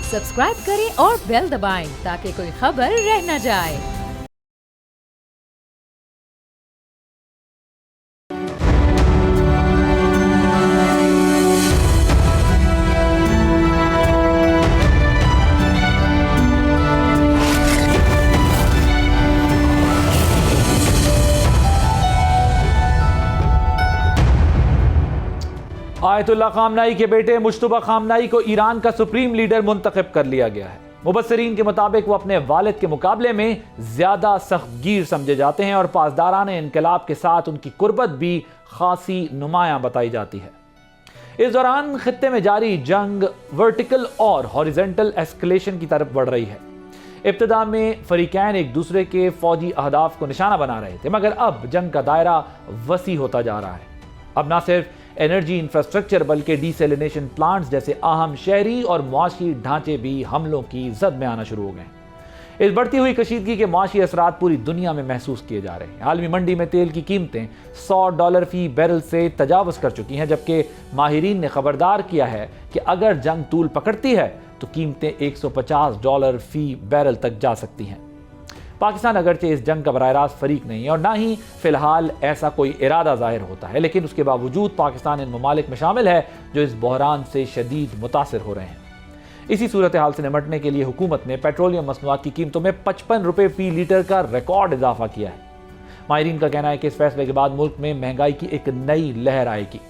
Subscribe करें और bell दबाएं ताकि कोई खबर रह न जाए। आयतुल्लाह खामनाई के बेटे मुश्तबा खामनाई को ईरान का सुप्रीम लीडर मुंतखब कर लिया गया है। मुबस्सिरीन के मुताबिक वो अपने वालिद के मुकाबले में ज्यादा सख्तगीर समझे जाते हैं और पासदाराने इनकलाब के साथ उनकी कुर्बत भी खासी नुमायां बताई जाती है। इस दौरान खित्ते में जारी जंग वर्टिकल और हॉरिजेंटल एस्केलेशन की तरफ बढ़ रही है। इब्तिदा में फरीकैन एक दूसरे के फौजी अहदाफ को निशाना बना रहे थे, मगर अब जंग का दायरा वसी होता जा रहा है। अब न सिर्फ एनर्जी इंफ्रास्ट्रक्चर बल्कि डिसैलिनेशन प्लांट्स जैसे अहम शहरी और मुआशी ढांचे भी हमलों की जद में आना शुरू हो गए। इस बढ़ती हुई कशीदगी के मुआशी असरात पूरी दुनिया में महसूस किए जा रहे हैं। आलमी मंडी में तेल की कीमतें $100 फी बैरल से तजावज़ कर चुकी हैं, जबकि माहिरीन ने खबरदार किया है कि अगर जंग तूल पकड़ती है तो कीमतें $150 फी बैरल तक जा सकती हैं। पाकिस्तान अगरचे इस जंग का बराह रास्त फरीक नहीं है और ना ही फिलहाल ऐसा कोई इरादा जाहिर होता है, लेकिन उसके बावजूद पाकिस्तान इन ममालिक में शामिल है जो इस बहरान से शदीद मुतासिर हो रहे हैं। इसी सूरत हाल से निपटने के लिए हुकूमत ने पेट्रोलियम मसनूआत की कीमतों में ₹55 फी लीटर का रिकॉर्ड इजाफा किया है। माहिरीन का कहना है कि इस फैसले के बाद मुल्क में महंगाई की एक नई लहर आएगी।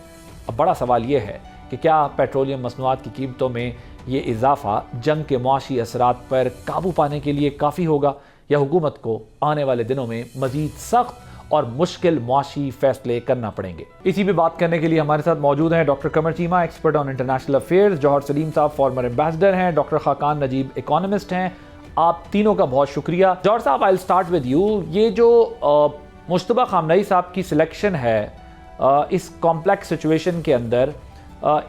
अब बड़ा सवाल यह है कि क्या पेट्रोलियम मसनूआत की कीमतों में ये इजाफा जंग के मुआशी असरात पर काबू पाने के लिए काफ़ी होगा या हुकूमत को आने वाले दिनों में मजीद सख्त और मुश्किल मुआशी फैसले करना पड़ेंगे। इसी पे बात करने के लिए हमारे साथ मौजूद हैं doctor Qamar Cheema, expert on international affairs, Jauhar Saleem साहब फॉर्मर एम्बेसडर हैं, डॉक्टर खाकान नजीब इकोनॉमिस्ट हैं। आप तीनों का बहुत शुक्रिया। जौहर साहब, I will start with you. ये जो मुश्तबा खामनाई साहब की सिलेक्शन है इस कॉम्प्लेक्स सिचुएशन के अंदर,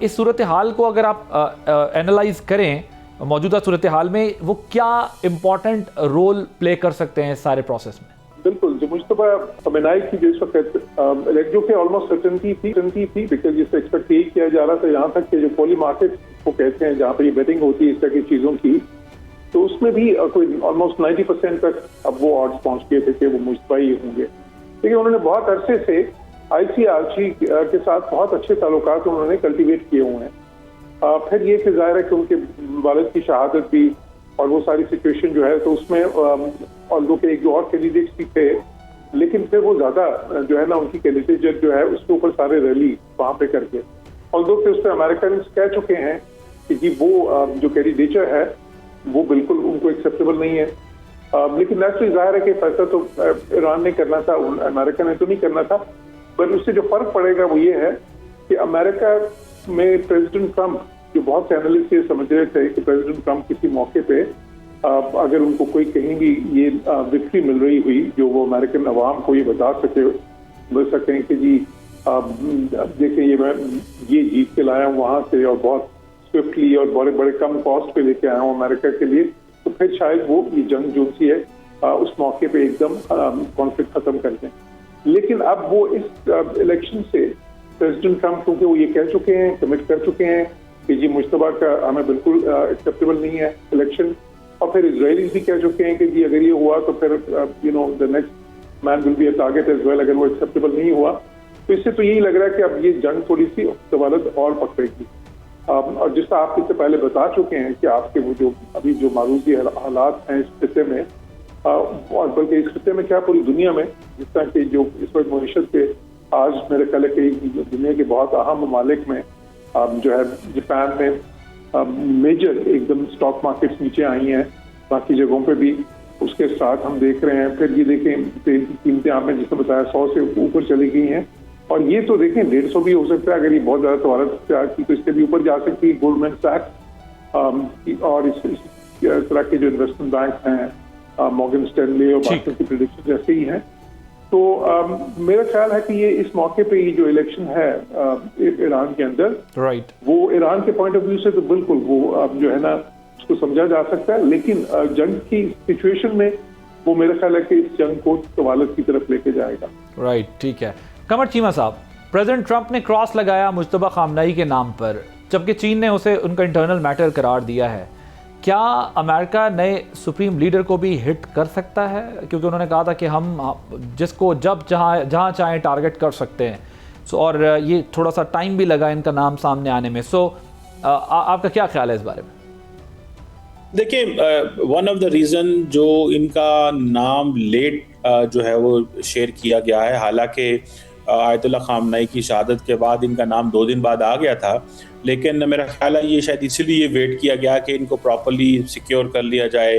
इस सूरत हाल को अगर आप एनालाइज करें मौजूदा सूरत हाल में, वो क्या इम्पोर्टेंट रोल प्ले कर सकते हैं इस सारे प्रोसेस में? बिल्कुल, जो मुश्तबा खामनाई की जिस वक्त जो कि ऑलमोस्ट सर्टेनिटी थी बिकॉज जिससे एक्सपेक्ट यही किया जा रहा था, यहाँ तक कि जो पॉली मार्केट को कहते हैं जहाँ पर ये बेटिंग होती है इस तरह की चीज़ों की, तो उसमें भी कोई ऑलमोस्ट 90% तक अब वो ऑड्स पहुँच गए थे कि वो मुश्तबा ही होंगे। लेकिन उन्होंने बहुत अरसे से ICRC के साथ बहुत अच्छे ताल्लुकात उन्होंने कल्टिवेट किए हुए हैं। फिर ये कि जाहिर है कि उनके वालिद की शहादत भी और वो सारी सिचुएशन जो है, तो उसमें और दो के एक दो और कैंडिडेट्स भी थे, लेकिन फिर वो ज्यादा जो है ना उनकी कैंडिडेट जो है उसके ऊपर सारे रैली वहां पे करके, और दो के उस पर अमेरिकन कह चुके हैं कि वो जो कैंडिडेचर है वो बिल्कुल उनको एक्सेप्टेबल नहीं है। लेकिन नेचुरली जाहिर है कि फैसला तो ईरान ने करना था, अमेरिका ने तो नहीं करना था। बट उससे जो फर्क पड़ेगा वो ये है कि अमेरिका में प्रेसिडेंट ट्रंप, जो बहुत से एनालिस्ट ये समझ रहे थे कि प्रेसिडेंट ट्रंप किसी मौके पे अगर उनको कोई कहीं भी ये विक्ट्री मिल रही हुई जो वो अमेरिकन अवाम को ये बता सकें कि जी देखिए ये जीत के लाया हूँ वहां से और बहुत स्विफ्टली और बड़े बड़े कम कॉस्ट पे लेके आया हूँ अमेरिका के लिए, तो फिर शायद वो ये जंग जो सी है उस मौके पे एकदम कॉन्फ्लिक्ट खत्म कर दें। लेकिन अब वो इस इलेक्शन से प्रेसिडेंट ट्रंप, क्योंकि वो ये कह चुके हैं, कमिट कर चुके हैं कि जी मुश्तबा का हमें बिल्कुल एक्सेप्टेबल नहीं है इलेक्शन, और फिर इजरायलीज भी कह चुके हैं कि जी अगर ये हुआ तो फिर the next man will be a target as well, अगर वो एक्सेप्टेबल नहीं हुआ तो इससे तो यही लग रहा है कि अब ये जंग थोड़ी सी तवालत और पकड़ेगी। और जिसका आप इससे पहले बता चुके हैं कि आपके वो जो अभी जो मारूजी हालात हैं इस खित्ते में, और बल्कि इस खित्ते में क्या पूरी दुनिया में, जिस तरह की जो इस वक्त मईशत के आज मेरे ख्याल है कि दुनिया के बहुत अहम ममालिक में जो है जापान में मेजर एकदम स्टॉक मार्केट्स नीचे आई हैं, बाकी जगहों पे भी उसके साथ हम देख रहे हैं। फिर ये देखें तेल की कीमतें आपने जिसने बताया 100 से ऊपर चली गई हैं, और ये तो देखें 150 भी हो सकता है, अगर ये बहुत ज्यादा तवारत की तो इससे भी ऊपर जा सकती है। गोल्डमैन सैक्स और इस तरह के जो इन्वेस्टमेंट बैंक हैं मॉर्गन स्टैनली और बाकी की प्रेडिक्शन जैसे ही हैं। तो मेरा ख्याल है कि ये इस मौके पे ये जो इलेक्शन है ईरान के अंदर, राइट, वो ईरान के पॉइंट ऑफ व्यू से तो बिल्कुल वो जो है ना उसको समझा जा सकता है, लेकिन जंग की सिचुएशन में वो मेरा ख्याल है कि इस जंग को तवालत की तरफ लेके जाएगा। राइट, ठीक है। कमर चीमा साहब, प्रेसिडेंट ट्रंप ने क्रॉस लगाया मुश्तबा खामनाई के नाम पर, जबकि चीन ने उसे उनका इंटरनल मैटर करार दिया है। क्या अमेरिका नए सुप्रीम लीडर को भी हिट कर सकता है? क्योंकि उन्होंने कहा था कि हम जिसको जब जहाँ चाहें टारगेट कर सकते हैं। और ये थोड़ा सा टाइम भी लगा इनका नाम सामने आने में। आपका क्या ख्याल है इस बारे में? देखिए, वन ऑफ द रीज़न जो इनका नाम लेट जो है वो शेयर किया गया है, हालांकि आयतुल्लाह खामनेई की शहादत के बाद इनका नाम 2 दिन बाद आ गया था, लेकिन मेरा ख्याल है ये शायद इसीलिए वेट किया गया कि इनको प्रॉपर्ली सिक्योर कर लिया जाए,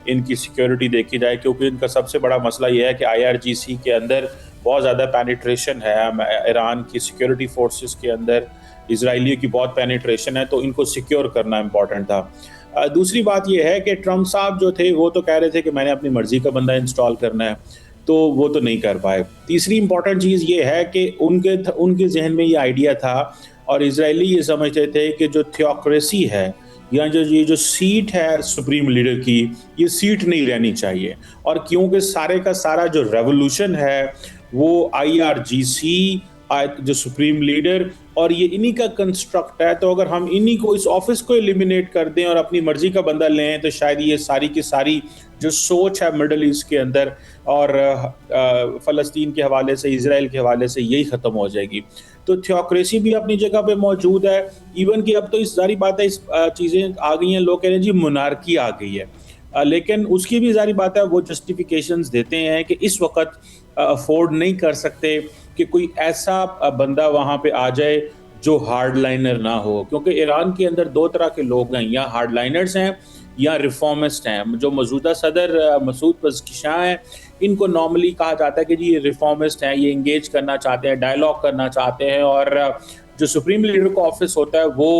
इनकी सिक्योरिटी देखी जाए, क्योंकि इनका सबसे बड़ा मसला ये है कि IRGC के अंदर बहुत ज़्यादा पेनिट्रेशन है। ईरान की सिक्योरिटी फोर्सेस के अंदर इजराइलियों की बहुत पेनिट्रेशन है, तो इनको सिक्योर करना इम्पॉर्टेंट था। दूसरी बात यह है कि ट्रम्प साहब जो थे वो तो कह रहे थे कि मैंने अपनी मर्जी का बंदा इंस्टॉल करना है, तो वो तो नहीं कर पाए। तीसरी इंपॉर्टेंट चीज़ ये है कि उनके जहन में ये आइडिया था और इजरायली ये समझते थे कि जो थियोक्रेसी है या जो सीट है सुप्रीम लीडर की, ये सीट नहीं रहनी चाहिए। और क्योंकि सारे का सारा जो रेवोल्यूशन है वो IRGC जो सुप्रीम लीडर और ये इन्हीं का कंस्ट्रक्ट है, तो अगर हम इन्हीं को इस ऑफिस को एलिमिनेट कर दें और अपनी मर्जी का बंदा लें तो शायद ये सारी की सारी जो सोच है मिडल ईस्ट के अंदर और फ़लस्तीन के हवाले से, इजराइल के हवाले से, यही ख़त्म हो जाएगी। तो थियोक्रेसी भी अपनी जगह पे मौजूद है। इवन कि अब तो इस सारी बात है, इस चीज़ें आ गई हैं, लोग कह रहे हैं जी मोनार्की आ गई है, लेकिन उसकी भी सारी बात है, वो जस्टिफिकेशंस देते हैं कि इस वक्त अफोर्ड नहीं कर सकते कि कोई ऐसा बंदा वहाँ पे आ जाए जो हार्डलाइनर ना हो, क्योंकि ईरान के अंदर 2 तरह के लोग हैं, या हार्डलाइनर्स हैं या रिफॉर्मिस्ट हैं। जो मौजूदा सदर मसूद पज़ेश्कियान हैं, इनको नॉर्मली कहा जाता है कि जी ये रिफॉर्मिस्ट हैं, ये इंगेज करना चाहते हैं, डायलॉग करना चाहते हैं, और जो सुप्रीम लीडर का ऑफिस होता है वो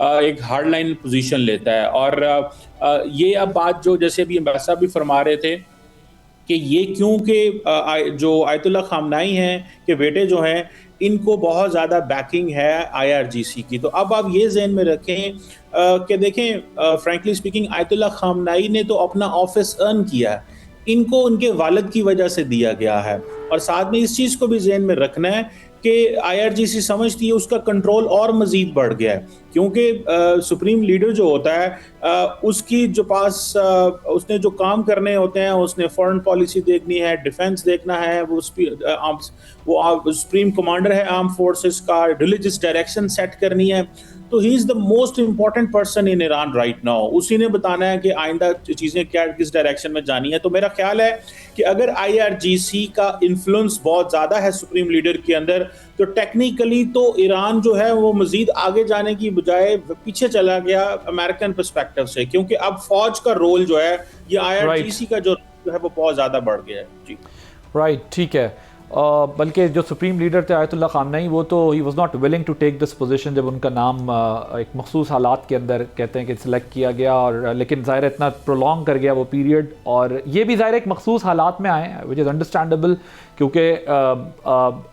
एक हार्डलाइन पोजीशन लेता है। और ये अब बात जो जैसे अभी एम्बेसडर भी फरमा रहे थे कि ये क्योंकि जो आयतुल्लाह खामनेई हैं के बेटे जो हैं, इनको बहुत ज़्यादा बैकिंग है IRGC की। तो अब आप ये ज़हन में रखें कि देखें, फ्रैंकली स्पीकिंग, आयतुल्लाह खामनेई ने तो अपना ऑफिस अर्न किया है, इनको उनके वालिद की वजह से दिया गया है। और साथ में इस चीज़ को भी ज़हन में रखना है कि IRGC समझती है उसका कंट्रोल और मज़ीद बढ़ गया है, क्योंकि सुप्रीम लीडर जो होता है उसकी जो पास उसने जो काम करने होते हैं, उसने फॉरेन पॉलिसी देखनी है, डिफेंस देखना है, वो सुप्रीम कमांडर है आर्म फोर्सेस का, रिलीजियस डायरेक्शन सेट करनी है। तो he is the most important person in Iran right now. उसी ने बताना है कि आइंदा चीज़ें क्या किस डायरेक्शन में जानी है। तो मेरा ख्याल है कि अगर IRGC का इन्फ्लुएंस बहुत ज़्यादा है सुप्रीम लीडर के अंदर, तो टेक्निकली तो ईरान जो है वो मज़ीद आगे जाने की बजाय पीछे चला गया अमेरिकन पर्सपेक्टिव से, क्योंकि अब फौज का रोल जो है ये IRGC का जो है वो बहुत ज़्यादा बढ़ गया है। जी राइट, ठीक है। बल्कि जो सुप्रीम लीडर थे आयतुल्लाह खामनेई, वो तो ही was not willing to take this position जब उनका नाम एक मखसूस हालात के अंदर कहते हैं कि सिलेक्ट किया गया, और लेकिन ज़ाहिर इतना प्रोलॉन्ग कर गया वो पीरियड, और ये भी ज़ाहिर एक मखसूस हालात में आए विच इज़ अंडरस्टैंडेबल, क्योंकि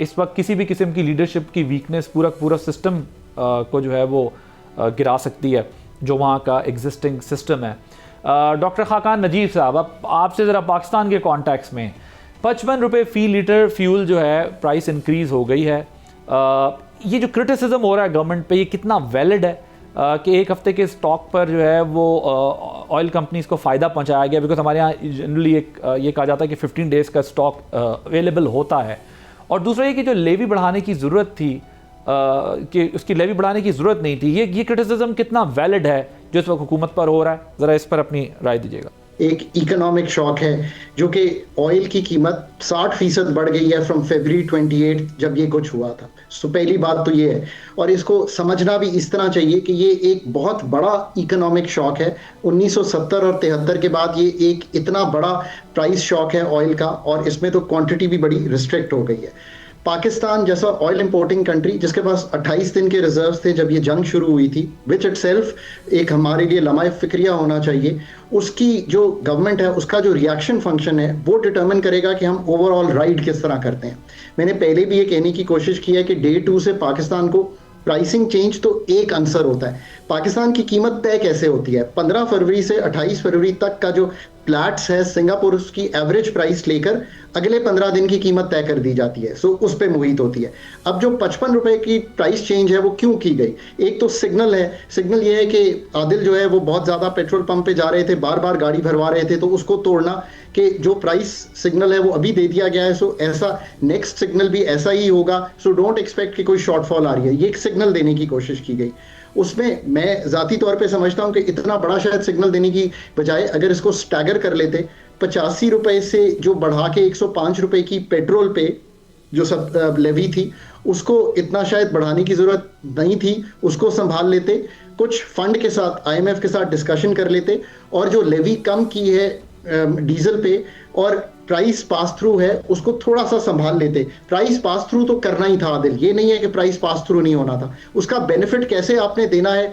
इस वक्त किसी भी किस्म की लीडरशिप की वीकनेस पूरा सिस्टम को जो है वो गिरा सकती है, जो वहाँ का एग्जिस्टिंग सिस्टम है। डॉक्टर खाकान नजीब साहब, अब आपसे ज़रा पाकिस्तान के कॉन्टेक्स्ट में 55 रुपये फ़ी लीटर फ्यूल जो है प्राइस इंक्रीज़ हो गई है। ये जो क्रिटिसिज्म हो रहा है गवर्नमेंट पे, ये कितना वैलिड है कि एक हफ्ते के स्टॉक पर जो है वो ऑयल कंपनीज़ को फ़ायदा पहुंचाया गया? बिकॉज हमारे यहाँ जनरली ये कहा जाता है कि 15 डेज़ का स्टॉक अवेलेबल होता है। और दूसरा ये कि जो लेवी बढ़ाने की ज़रूरत थी, कि उसकी लेवी बढ़ाने की ज़रूरत नहीं थी, ये क्रिटिसिज्म कितना वैलिड है जो इस वक्त हुकूमत पर हो रहा है? ज़रा इस पर अपनी राय दीजिएगा। एक इकोनॉमिक शॉक है जो कि ऑयल की कीमत 60% बढ़ गई है फ्रॉम फरवरी 28 जब ये कुछ हुआ था। तो पहली बात तो ये है, और इसको समझना भी इस तरह चाहिए कि ये एक बहुत बड़ा इकोनॉमिक शॉक है। 1970 और 73 के बाद ये एक इतना बड़ा प्राइस शॉक है ऑयल का, और इसमें तो क्वांटिटी भी बड़ी रिस्ट्रिक्ट हो गई है। पाकिस्तान जैसा ऑयल इंपोर्टिंग कंट्री जिसके पास 28 दिन के रिजर्व्स थे जब ये जंग शुरू हुई थी, विच इटसेल्फ एक हमारे लिए लम्हा फिक्रिया होना चाहिए, उसकी जो गवर्नमेंट है उसका जो रिएक्शन फंक्शन है वो डिटर्मिन करेगा कि हम ओवरऑल राइड किस तरह करते हैं। मैंने पहले भी ये कहने की कोशिश की है कि डे 2 से पाकिस्तान को प्राइसिंग चेंज तो एक आंसर होता है, पाकिस्तान की कीमत तय कैसे होती है। 15 फरवरी से 28 फरवरी तक का जो प्लैट्स है सिंगापुर, उसकी एवरेज प्राइस लेकर अगले 15 दिन की कीमत तय कर दी जाती है, सो उस पे मोहित होती है। अब जो 55 रुपए की प्राइस चेंज है वो क्यों की गई? एक तो सिग्नल है, सिग्नल ये है कि आदिल जो है वो बहुत ज्यादा पेट्रोल पंप पे जा रहे थे, बार बार गाड़ी भरवा रहे थे, तो उसको तोड़ना कि जो प्राइस सिग्नल है वो अभी दे दिया गया है, सो ऐसा नेक्स्ट सिग्नल भी ऐसा ही होगा, सो डोंट एक्सपेक्ट कि कोई शॉर्टफॉल आ रही है। ये एक सिग्नल देने की कोशिश की गई। उसमें मैं जाती तौर पे समझता हूं कि इतना बड़ा शायद सिग्नल देने की बजाय अगर इसको स्टैगर कर लेते, 85 रुपए से जो बढ़ा के 105 रुपए की पेट्रोल पे जो सब लेवी थी, उसको इतना शायद बढ़ाने की जरूरत नहीं थी, उसको संभाल लेते, कुछ फंड के साथ आईएमएफ के साथ डिस्कशन कर लेते, और जो लेवी कम की है डीजल पे और प्राइस पास थ्रू है उसको थोड़ा सा संभाल लेते। प्राइस पास थ्रू तो करना ही था आदिल, ये नहीं है कि प्राइस पास थ्रू नहीं होना था। उसका बेनिफिट कैसे आपने देना है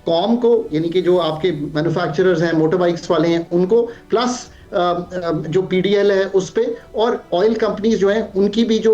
कॉम को, यानी कि जो आपके मैन्युफैक्चरर्स हैं, मोटर बाइक्स वाले हैं उनको, प्लस जो पीडीएल है उस पे, और ऑयल कंपनीज जो हैं उनकी भी जो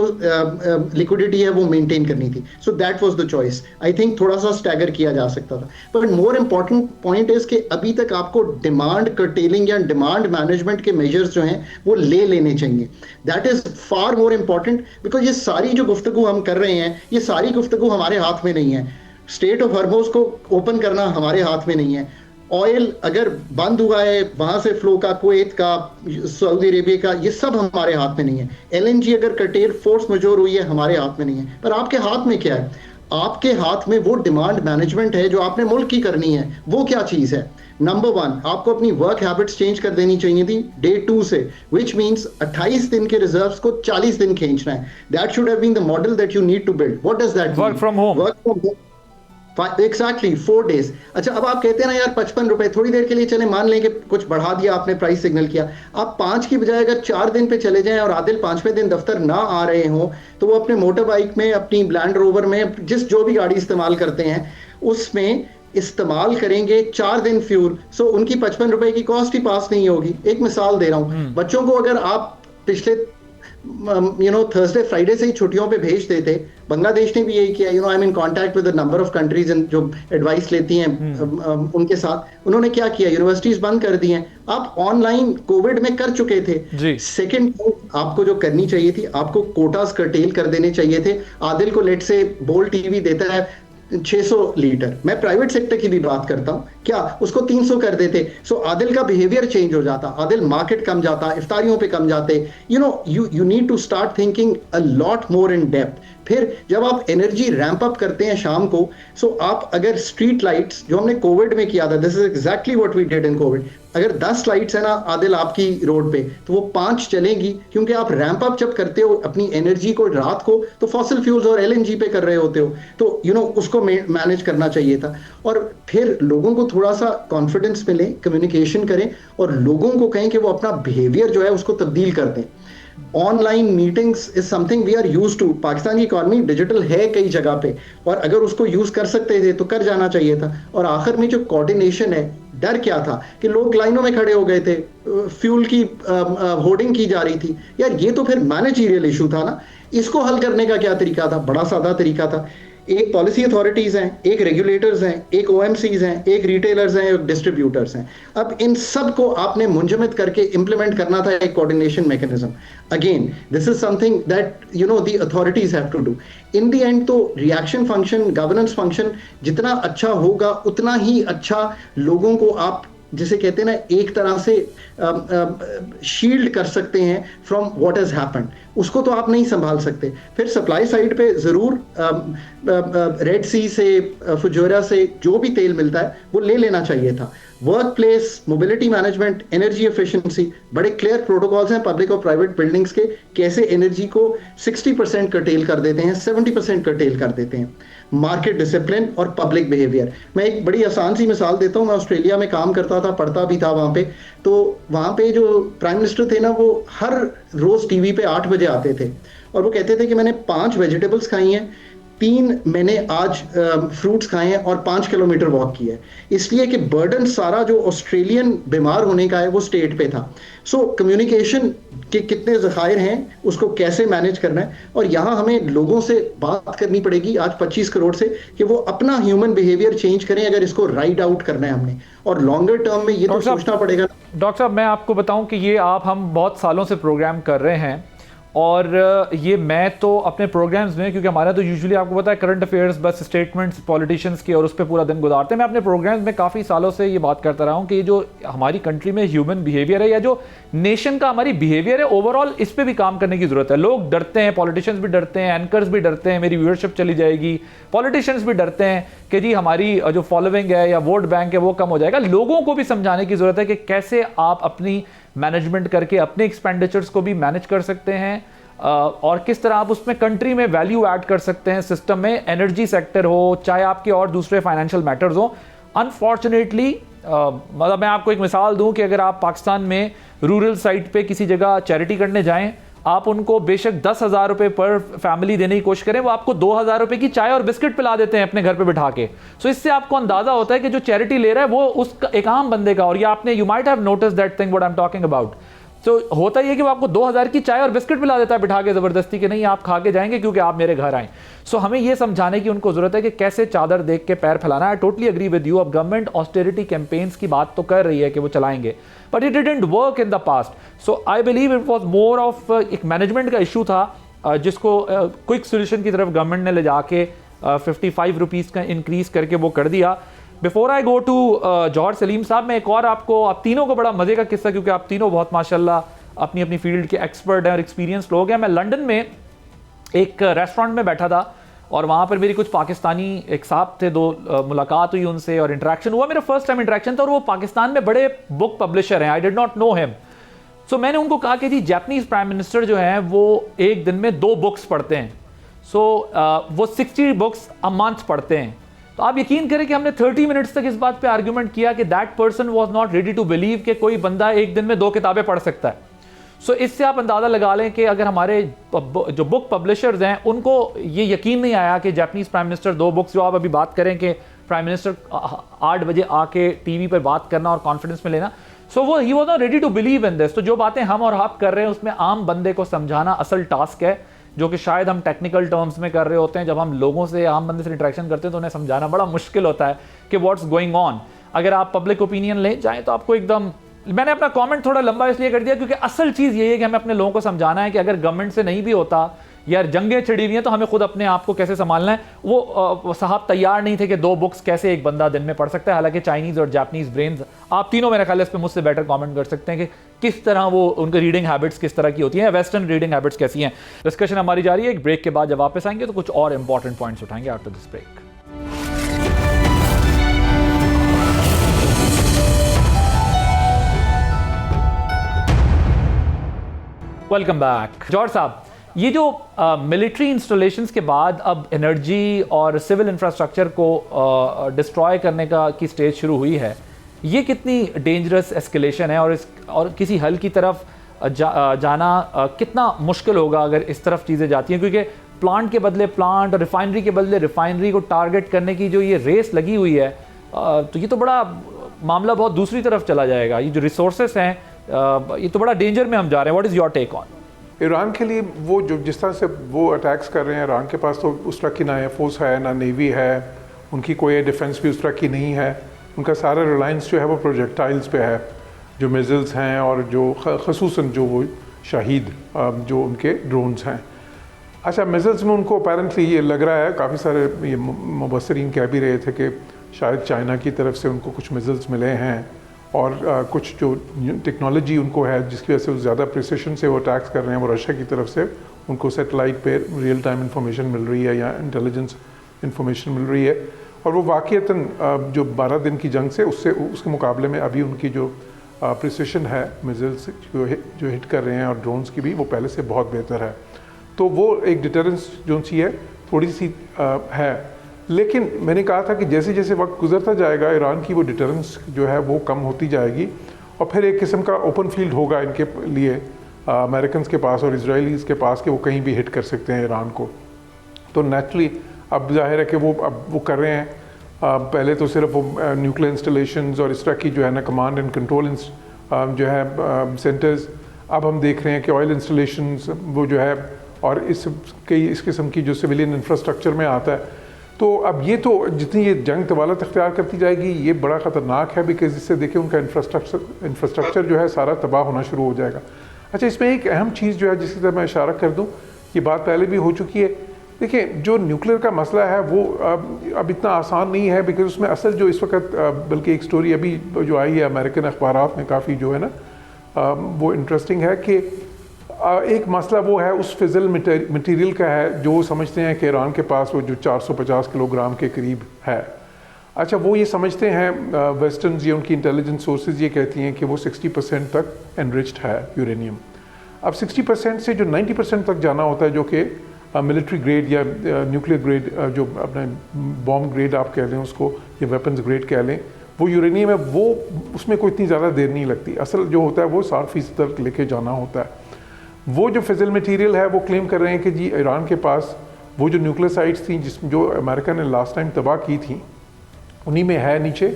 लिक्विडिटी है वो मेंटेन करनी थी। So that was the choice. I think थोड़ा सा स्टैगर किया जा सकता था, but more important point is कि अभी तक आपको डिमांड कर्टेलिंग या डिमांड मैनेजमेंट के मेजर्स जो हैं वो ले लेने चाहिए। That is far more important, because ये सारी जो गुफ्तगू हम कर रहे हैं, ये सारी गुफ्तगू हमारे हाथ में नहीं है। स्टेट ऑफ हॉर्मुज़ को ओपन करना हमारे हाथ में नहीं है। ऑयल अगर बंद हुआ है, वहां से फ्लो का, कुवैत का, सऊदी अरेबिया का, ये सब हमारे हाथ में नहीं है। एलएनजी अगर कर्टेल फोर्स मजोर हुई है, हमारे हाथ में नहीं है। पर आपके हाथ में क्या है? आपके हाथ में वो डिमांड मैनेजमेंट है जो आपने मुल्क की करनी है। वो क्या चीज है? नंबर 1, आपको अपनी वर्क हैबिट्स चेंज कर देनी चाहिए थी डे 2 से, विच मींस 28 दिन के रिजर्व्स को 40 दिन खींचना है। That should have been the model that you need to build. What does that? Work from home. Exactly, 4 days। अच्छा, अब आप कहते हैं ना यार 55 रुपए, थोड़ी देर के लिए चले मान लें कि कुछ बढ़ा दिया आपने, प्राइस सिग्नल किया, आप 5 की बजाय अगर 4 दिन पे चले जाएं और आदिल 5वें दिन दफ्तर ना आ रहे हो, तो वो अपने मोटर बाइक में, अपनी लैंड रोवर में, जो भी गाड़ी इस्तेमाल करते हैं उसमें इस्तेमाल करेंगे 4 दिन फ्यूल, सो उनकी 55 रुपए की कॉस्ट ही पास नहीं होगी। एक मिसाल दे रहा हूँ, बच्चों को अगर आप पिछले थर्सडे फ्राइडे से ही छुट्टियों पे भेज देते, बांग्लादेश ने भी यही किया। I am in contact with the number of countries जो एडवाइस लेती हैं उनके साथ। उन्होंने क्या किया? यूनिवर्सिटीज बंद कर दी हैं। आप ऑनलाइन कोविड में कर चुके थे। सेकंड, आपको जो करनी चाहिए थी, आपको कोटास कर्टेल कर देने चाहिए थे। आदिल को लेट से बोल टीवी देता है 600 लीटर, मैं प्राइवेट सेक्टर की भी बात करता हूं, क्या उसको 300 कर देते? सो आदिल का बिहेवियर चेंज हो जाता, आदिल मार्केट कम जाता, इफ्तारियों पे कम जाते। You need to start thinking a lot more in depth. फिर जब आप एनर्जी रैंप अप करते हैं शाम को, सो आप अगर स्ट्रीट लाइट्स जो हमने कोविड में किया था, this is exactly what we did in COVID, अगर 10 लाइट्स है ना आदिल आपकी रोड पे, तो वो 5 चलेंगी, क्योंकि आप रैंप अप जब करते हो अपनी एनर्जी को रात को, तो फॉसिल फ्यूल्स और एलएनजी पे कर रहे होते हो, तो उसको मैनेज करना चाहिए था। और फिर लोगों को थोड़ा सा कॉन्फिडेंस मिले, कम्युनिकेशन करें और लोगों को कहें कि वो अपना बिहेवियर जो है उसको तब्दील कर दें। Online meetings is something we are used to. Pakistan की इकॉनमी डिजिटल है कई जगह पे, और अगर उसको यूज कर सकते थे तो कर जाना चाहिए था। और आखिर में जो कोऑर्डिनेशन है, डर क्या था कि लोग लाइनों में खड़े हो गए थे, फ्यूल की होर्डिंग की जा रही थी। यार ये तो फिर मैनेजरियल इशू था ना। इसको हल करने का क्या तरीका था? बड़ा सादा तरीका था। एक पॉलिसी अथॉरिटीज हैं, एक रेगुलेटर्स हैं, एक ओएमसीज हैं, एक रिटेलर्स हैं, एक डिस्ट्रीब्यूटर्स हैं। अब इन सब को आपने मुंजमद करके इंप्लीमेंट करना था एक coordination mechanism. Again this is something that the authorities have to do. In the end तो रिएक्शन फंक्शन, गवर्नेंस फंक्शन जितना अच्छा होगा उतना ही अच्छा लोगों को आप, जिसे कहते हैं ना, एक तरह से शील्ड कर सकते हैं फ्रॉम व्हाट हैज हैपेंड। उसको तो आप नहीं संभाल सकते। फिर सप्लाई साइड पे जरूर रेड सी से, फुजैरा से जो भी तेल मिलता है वो ले लेना चाहिए था। Work place, mobility management, energy efficiency, बड़े क्लियर प्रोटोकॉल्स हैं पब्लिक और प्राइवेट बिल्डिंग्स के, कैसे एनर्जी को 60% कर्टेल कर देते हैं, 70% कर्टेल कर देते हैं। मार्केट डिसिप्लिन और पब्लिक बिहेवियर। मैं एक बड़ी आसान सी मिसाल देता हूँ। मैं ऑस्ट्रेलिया में काम करता था, पढ़ता भी था वहाँ पे। तो वहाँ पे जो प्राइम मिनिस्टर थे ना, वो हर रोज टीवी पे 8 बजे आते थे और वो कहते थे कि मैंने 5 वेजिटेबल्स खाई हैं, मैंने आज फ्रूट्स खाए हैं और 5 किलोमीटर वॉक किया है, इसलिए कि बर्डन सारा जो ऑस्ट्रेलियन बीमार होने का है वो स्टेट पे था। सो कम्युनिकेशन के कितने ज़खायर हैं, उसको कैसे मैनेज करना है, और यहाँ हमें लोगों से बात करनी पड़ेगी आज 25 करोड़ से कि वो अपना ह्यूमन बिहेवियर चेंज करें अगर इसको राइड आउट करना है हमने, और लॉन्गर टर्म में ये तो सोचना पड़ेगा। डॉक्टर साहब, मैं आपको बताऊं कि ये हम बहुत सालों से प्रोग्राम कर रहे हैं, और ये मैं तो अपने प्रोग्राम्स में, क्योंकि हमारा तो यूजुअली आपको पता है करंट अफेयर्स बस स्टेटमेंट्स पॉलिटिशियंस के और उस पर पूरा दिन गुजारते हैं, मैं अपने प्रोग्राम्स में काफ़ी सालों से ये बात करता रहा हूँ कि ये जो हमारी कंट्री में ह्यूमन बिहेवियर है या जो नेशन का हमारी बिहेवियर है ओवरऑल, इस पर भी काम करने की ज़रूरत है। लोग डरते हैं, पॉलिटिशियंस भी डरते हैं, एंकर्स भी डरते हैं, मेरी व्यूअरशिप चली जाएगी, पॉलिटिशियंस भी डरते हैं कि जी हमारी जो फॉलोइंग है या वोट बैंक है वो कम हो जाएगा। लोगों को भी समझाने की ज़रूरत है कि कैसे आप अपनी मैनेजमेंट करके अपने एक्सपेंडिचर्स को भी मैनेज कर सकते हैं, और किस तरह आप उसमें कंट्री में वैल्यू ऐड कर सकते हैं सिस्टम में, एनर्जी सेक्टर हो चाहे आपके और दूसरे फाइनेंशियल मैटर्स हो। अनफॉर्चुनेटली मतलब मैं आपको एक मिसाल दूं कि अगर आप पाकिस्तान में रूरल साइट पे किसी जगह चैरिटी करने जाएं, आप उनको बेशक 10,000 रुपये पर फैमिली देने की कोशिश करें, वो आपको 2,000 रुपये की चाय और बिस्किट पिला देते हैं अपने घर पे बिठा के। सो इससे आपको अंदाजा होता है कि जो चैरिटी ले रहा है वो उसका एक आम बंदे का, और ये आपने you might have notice that thing what I am talking about. तो होता ही है कि वो आपको 2,000 की चाय और बिस्किट पिला देता है बिठा के ज़बरदस्ती के, नहीं आप खा के जाएंगे क्योंकि आप मेरे घर आए। सो हमें ये समझाने की उनको ज़रूरत है कि कैसे चादर देख के पैर फैलाना है। Totally agree with you. अब गवर्नमेंट ऑस्टेरिटी कैंपेन्स की बात तो कर रही है कि वो चलाएंगे, but it didn't work in the past. So I believe it was more of एक मैनेजमेंट का इशू था, जिसको क्विक सोल्यूशन की तरफ गवर्नमेंट ने ले जाके 55 रुपीज़ का इंक्रीज करके वो कर दिया। बिफोर आई गो टू जौहर सलीम साहब, मैं एक और आपको, आप तीनों को बड़ा मज़े का किस्सा, क्योंकि आप तीनों बहुत माशाल्लाह अपनी अपनी फील्ड के एक्सपर्ट हैं और एक्सपीरियंस लोग हैं। मैं लंदन में एक रेस्टोरेंट में बैठा था और वहाँ पर मेरी कुछ पाकिस्तानी एक साहब थे, दो मुलाकात हुई उनसे और इंटरेक्शन हुआ, मेरा फर्स्ट टाइम इंटरेक्शन था, और वो पाकिस्तान में बड़े बुक पब्लिशर हैं। I did not know him. So मैंने उनको कहा कि जी जापानीज प्राइम मिनिस्टर जो हैं वो एक दिन में 2 बुक्स पढ़ते हैं, वो 60 बुक्स अ मंथ पढ़ते हैं। तो आप यकीन करें कि हमने 30 मिनट्स तक इस बात पे आर्गुमेंट किया कि that person was not ready to believe कि कोई बंदा एक दिन में 2 किताबें पढ़ सकता है। सो इससे आप अंदाज़ा लगा लें कि अगर हमारे जो बुक पब्लिशर्स हैं उनको ये यकीन नहीं आया कि जापानीज प्राइम मिनिस्टर 2 बुक्स, जो आप अभी बात करें कि प्राइम मिनिस्टर 8 बजे आके टीवी पर बात करना और कॉन्फिडेंस में लेना, सो वो ही was not ready to believe in this. तो जो बातें हम और आप कर रहे हैं उसमें आम बंदे को समझाना असल टास्क है, जो कि शायद हम टेक्निकल टर्म्स में कर रहे होते हैं। जब हम लोगों से, आम बंदे से इंटरेक्शन करते हैं तो उन्हें समझाना बड़ा मुश्किल होता है कि व्हाट्स गोइंग ऑन। अगर आप पब्लिक ओपिनियन ले जाएं तो आपको एकदम, मैंने अपना कमेंट थोड़ा लंबा इसलिए कर दिया क्योंकि असल चीज़ यही है कि हमें अपने लोगों को समझाना है कि अगर गवर्नमेंट से नहीं भी होता, यार जंगें छिड़ी हुई हैं, तो हमें खुद अपने आप को कैसे संभालना है। वो साहब तैयार नहीं थे कि 2 बुक्स कैसे एक बंदा दिन में पढ़ सकता है। हालांकि चाइनीज़ और जापानीज़ ब्रेन्स, आप तीनों मेरे ख्याल है इस पर मुझसे बेटर कमेंट कर सकते हैं कि किस तरह वो उनकी रीडिंग हैबिट्स किस तरह की होती हैं, वेस्टर्न रीडिंग हैबिट्स कैसी हैं। डिस्कशन हमारी जारी है। एक ब्रेक के बाद जब वापस आएंगे तो कुछ और इंपॉर्टेंट पॉइंट्स उठाएंगे after this break. Welcome back. Jauhar साहब, ये जो मिलिट्री इंस्टॉलेशंस के बाद अब एनर्जी और सिविल इंफ्रास्ट्रक्चर को डिस्ट्रॉय करने की स्टेज शुरू हुई है, ये कितनी डेंजरस एस्केलेशन है और किसी हल की तरफ जाना कितना मुश्किल होगा अगर इस तरफ चीज़ें जाती हैं, क्योंकि प्लांट के बदले प्लांट और रिफाइनरी के बदले रिफाइनरी को टारगेट करने की जो ये रेस लगी हुई है, तो ये तो बड़ा मामला बहुत दूसरी तरफ चला जाएगा। ये जो रिसोर्सेस हैं, ये तो बड़ा डेंजर में हम जा रहे हैं। What is your take on? Iran के लिए वो जो जिस तरह से वो अटैक्स कर रहे हैं, ईरान के पास तो उस तरह की ना एयरफोर्स है ना नेवी है, उनकी कोई एयर डिफेंस भी उस तरह की नहीं है। उनका सारा रिलायंस जो है वो प्रोजेक्टाइल्स पे है, जो मिज़ल्स हैं और जो ख़ुसूसन जो वो शाहीद जो उनके ड्रोन्स हैं। अच्छा, मिज़ल्स में उनको अपेरेंटली ये लग रहा है, काफ़ी सारे ये मुबस्सिरीन कह भी रहे थे कि शायद चाइना की तरफ से उनको कुछ मिज़ल्स मिले हैं और कुछ जो टेक्नोलॉजी उनको है जिसकी वजह से वो ज़्यादा प्रिसिशन से वो अटैक्स कर रहे हैं, वो रशिया की तरफ से उनको सैटेलाइट पे रियल टाइम इंफॉर्मेशन मिल रही है या इंटेलिजेंस इंफॉर्मेशन मिल रही है। और वो वाक़ईतन जो 12 दिन की जंग से उसके मुकाबले में अभी उनकी जो प्रिसिशन है मिज़ल्स जो हिट कर रहे हैं और ड्रोन्स की भी, वो पहले से बहुत बेहतर है। तो वो एक डिटरेंस जो सी है थोड़ी सी है। लेकिन मैंने कहा था कि जैसे जैसे वक्त गुजरता जाएगा ईरान की वो डिटरेंस जो है वो कम होती जाएगी और फिर एक किस्म का ओपन फील्ड होगा इनके लिए, अमेरिकन के पास और इजरायलीज़ के पास, कि वो कहीं भी हिट कर सकते हैं ईरान को। तो नेचुरली अब जाहिर है कि वो कर रहे हैं। पहले तो सिर्फ वो न्यूक्लियर इंस्टॉलेशंस और इस तरह की जो है ना कमांड एंड कंट्रोल जो है सेंटर्स, अब हम देख रहे हैं कि ऑयल इंस्टॉलेशंस वो जो है, और इस किस्म की जो सिविलियन इंफ्रास्ट्रक्चर में आता है। तो अब ये तो जितनी ये जंग तवालत इख्तियार करती जाएगी ये बड़ा ख़तरनाक है, बिकॉज इससे देखें उनका इंफ्रास्ट्रक्चर जो है सारा तबाह होना शुरू हो जाएगा। अच्छा, इसमें एक अहम चीज़ जो है जिसकी तरफ मैं इशारा कर दूँ, ये बात पहले भी हो चुकी है। देखिए, जो न्यूक्लियर का मसला है वो अब इतना आसान नहीं है, बिकॉज उसमें असल जो इस वक्त बल्कि एक स्टोरी अभी जो आई है अमेरिकन अखबारात में काफ़ी जो है ना वो इंटरेस्टिंग है कि एक मसला वो है उस फिजल मटेरियल का है जो समझते हैं कि ईरान के पास वो जो 450 किलोग्राम के करीब है। अच्छा, वो ये समझते हैं वेस्टर्न ये उनकी इंटेलिजेंस सोर्सेज ये कहती हैं कि वो 60% तक एनरिच्ड है यूरेनियम। अब 60% से जो 90% तक जाना होता है, जो कि मिलिट्री ग्रेड या न्यूक्लियर ग्रेड, जो अपने बॉम्ब ग्रेड आप कह लें उसको, या वेपन्स ग्रेड कह लें, वो यूरेनियम है, वो उसमें कोई इतनी ज़्यादा देर नहीं लगती। असल जो होता है वो 60% तक लेके जाना होता है। वो जो फिजल मटेरियल है वो क्लेम कर रहे हैं कि जी ईरान के पास वो जो न्यूक्लियर साइट्स थी जो अमेरिका ने लास्ट टाइम तबाह की थी, उन्हीं में है नीचे,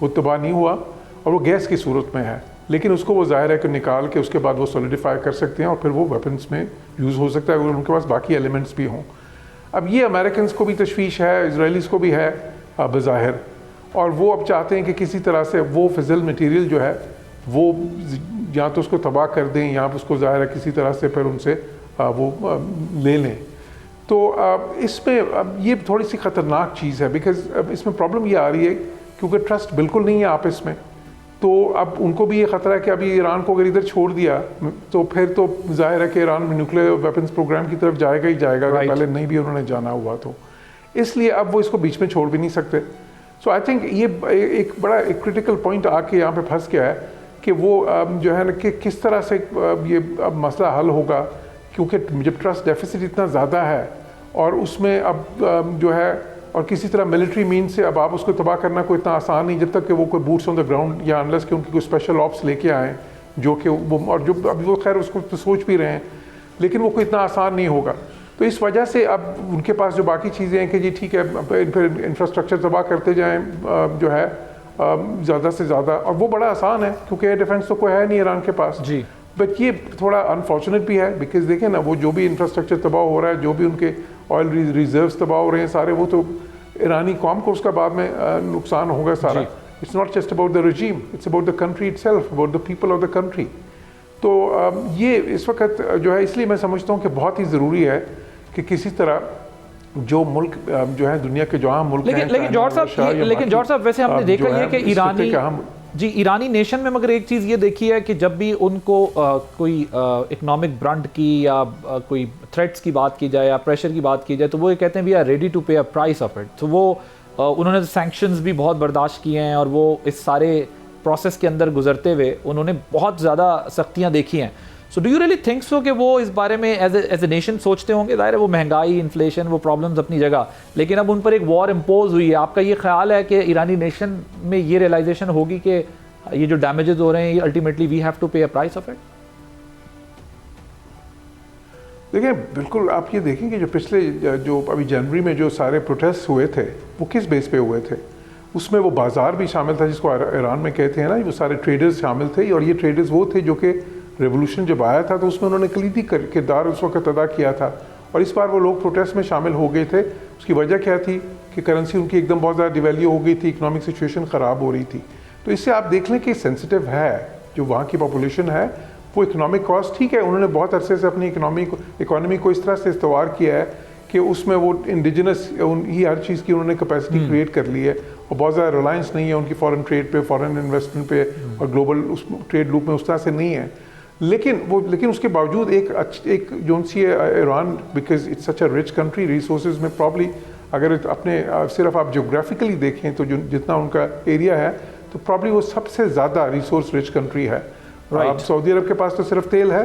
वो तबाह नहीं हुआ और वो गैस की सूरत में है, लेकिन उसको वो ज़ाहिर है कि निकाल के उसके बाद वो सॉलिडिफाई कर सकते हैं और फिर वो वेपन्स में यूज़ हो सकता है अगर उनके पास बाकी एलिमेंट्स भी हों। अब ये अमेरिकन को भी तशवीश है, इजरायलीज़ को भी है बज़ाहिर, और वो अब चाहते हैं कि किसी तरह से वो फिजल मटेरियल जो है वो या तो उसको तबाह कर दें या उसको ज़ाहिर है किसी तरह से फिर उनसे वो ले लें। तो इसमें ये थोड़ी सी ख़तरनाक चीज़ है, बिकॉज इसमें प्रॉब्लम ये आ रही है क्योंकि ट्रस्ट बिल्कुल नहीं है आपस में। तो अब उनको भी ये ख़तरा है कि अभी ईरान को अगर इधर छोड़ दिया तो फिर तो जाहिर है कि ईरान में न्यूक्लियर वेपन्स प्रोग्राम की तरफ जाएगा ही जाएगा, अगर पहले नहीं भी उन्होंने जाना हुआ तो। इसलिए अब वो इसको बीच में छोड़ भी नहीं सकते। सो आई थिंक ये एक बड़ा एक क्रिटिकल पॉइंट आके यहाँ पे फंस गया है कि वो जो है ना कि किस तरह से ये अब मसला हल होगा, क्योंकि जब ट्रस्ट डेफिसिट इतना ज़्यादा है और उसमें अब जो है और किसी तरह मिलिट्री मीन से अब आप उसको तबाह करना कोई इतना आसान नहीं, जब तक कि वो कोई बूट्स ऑन द ग्राउंड या अनलेस कि उनकी कोई स्पेशल ऑप्स लेके आएँ, जो कि वो और जो अभी वो खैर उसको तो सोच भी रहे हैं, लेकिन वो कोई इतना आसान नहीं होगा। तो इस वजह से अब उनके पास जो बाकी चीज़ें हैं कि जी ठीक है फिर इंफ्रास्ट्रक्चर तबाह करते जाएँ जो है ज़्यादा से ज़्यादा, और वो बड़ा आसान है क्योंकि एयर डिफेंस तो कोई है नहीं ईरान के पास जी। बट ये थोड़ा अनफॉर्चुनेट भी है, बिकॉज देखें ना वो जो भी इंफ्रास्ट्रक्चर तबाह हो रहा है, जो भी उनके ऑयल रिजर्व्स तबाह हो रहे हैं सारे, वो तो ईरानी कौम को उसका बाद में नुकसान होगा सारा। It's not just about the रजीम, it's about the country itself, about the people of the country. तो ये इस वक्त जो है, इसलिए मैं समझता हूँ कि बहुत ही ज़रूरी है कि किसी तरह जो मुल्क जो है दुनिया के जो आम मुल्क हैं, लेकिन जॉर्ज साहब वैसे हमने देखा ये कि ईरानी नेशन में मगर एक चीज़ ये देखी है कि जब भी उनको कोई इकोनॉमिक ब्रंट की या कोई थ्रेट्स की बात की जाए या प्रेशर की बात की जाए, तो वो ये कहते हैं वी आर रेडी टू पे अ प्राइस ऑफ इट। तो वो उन्होंने सैंक्शंस भी बहुत बर्दाश्त किए हैं और वो इस सारे प्रोसेस के अंदर गुजरते हुए उन्होंने बहुत ज़्यादा सख्तियाँ देखी हैं। So do you really think so कि वो इस बारे में एज ए नेशन सोचते होंगे? ज़ाहिर है वो महंगाई, इन्फ्लेशन, वो प्रॉब्लम्स अपनी जगह, लेकिन अब उन पर एक वॉर इम्पोज हुई है। आपका ये ख्याल है कि ईरानी नेशन में ये रियलाइजेशन होगी कि ये जो डैमेजेस हो रहे हैं ये अल्टीमेटली वी हैव टू पे अ प्राइस ऑफ इट? देखिए, बिल्कुल आप ये देखें कि जो पिछले जो अभी जनवरी में जो सारे प्रोटेस्ट हुए थे वो किस बेस पे हुए थे? उसमें वो बाज़ार भी शामिल था जिसको ईरान में कहते हैं ना, वो सारे ट्रेडर्स शामिल थे, और ये ट्रेडर्स वो थे जो कि रेवोल्यूशन जब आया था तो उसमें उन्होंने कलीदी किरदार उस वक्त अदा किया था, और इस बार वो लोग प्रोटेस्ट में शामिल हो गए थे। उसकी वजह क्या थी कि करेंसी उनकी एकदम बहुत ज़्यादा डिवैल्यू हो गई थी, इकोनॉमिक सिचुएशन ख़राब हो रही थी। तो इससे आप देख लें कि सेंसिटिव है जो वहाँ की पॉपुलेशन है, वो इकोनॉमिक कॉस्ट ठीक है, उन्होंने बहुत अरसे से अपनी इकोनॉमी को इस तरह से इस्तेवार किया है कि उसमें वो इंडिजिनस ही हर चीज़ की उन्होंने कैपेसिटी क्रिएट कर ली है, और बहुत ज़्यादा रिलायंस नहीं है उनकी फॉरेन ट्रेड पे, फॉरेन इन्वेस्टमेंट पे और ग्लोबल उस ट्रेड लूप में उस तरह से नहीं है। लेकिन उसके बावजूद एक जो सी है Iran, because it's such a rich country resources में, प्रॉब्ली अगर अपने सिर्फ आप जोग्राफिकली देखें तो जो जितना उनका एरिया है तो प्रॉब्ली वो सबसे ज़्यादा रिसोर्स रिच कंट्री है। सऊदी अरब के पास तो सिर्फ तेल है,